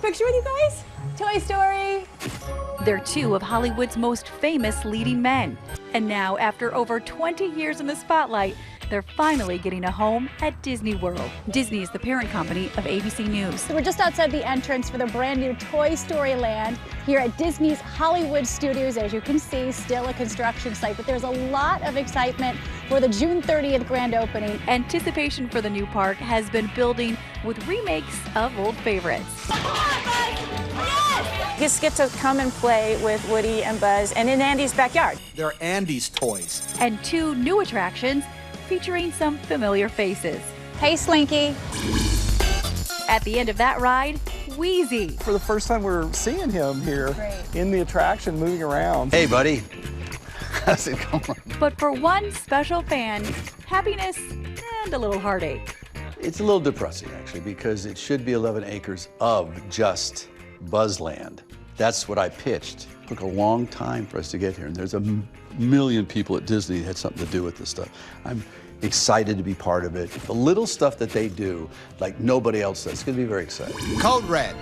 picture with you guys? Toy Story. They're two of Hollywood's most famous leading men. And now, after over 20 years in the spotlight, they're finally getting a home at Disney World. Disney is the parent company of ABC News. So we're just outside the entrance for the brand new Toy Story Land here at Disney's Hollywood Studios. As you can see, still a construction site, but there's a lot of excitement for the June 30th grand opening. Anticipation for the new park has been building with remakes of old favorites. Kids get to come and play with Woody and Buzz and in Andy's backyard. They're Andy's toys. And two new attractions featuring some familiar faces. Hey, Slinky. At the end of that ride, Wheezy. For the first time, we're seeing him here in the attraction, moving around. Hey, buddy. How's it going? But for one special fan, happiness and a little heartache. It's a little depressing, actually, because it should be 11 acres of just Buzzland. That's what I pitched. It took a long time for us to get here, and there's a million people at Disney that had something to do with this stuff. I'm excited to be part of it. The little stuff that they do, like nobody else does, it's going to be very exciting. Code Red.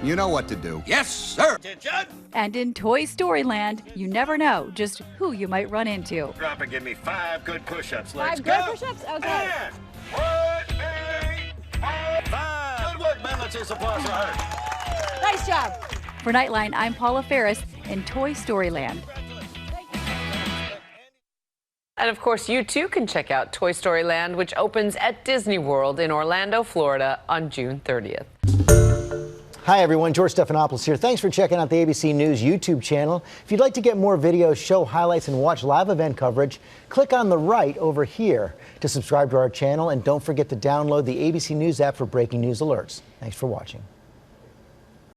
You know what to do. Yes, sir. Attention. And in Toy Story Land, you never know just who you might run into. Drop and give me 5 good push-ups. Let's 5 go. good push-ups? Okay. And 5. Good work, man. Let's hear some applause for her. Nice job. For Nightline, I'm Paula Ferris in Toy Story Land. And of course, you too can check out Toy Story Land, which opens at Disney World in Orlando, Florida on June 30th. Hi everyone, George Stephanopoulos here. Thanks for checking out the ABC News YouTube channel. If you'd like to get more videos, show highlights, and watch live event coverage, click on the right over here to subscribe to our channel, and don't forget to download the ABC News app for breaking news alerts. Thanks for watching.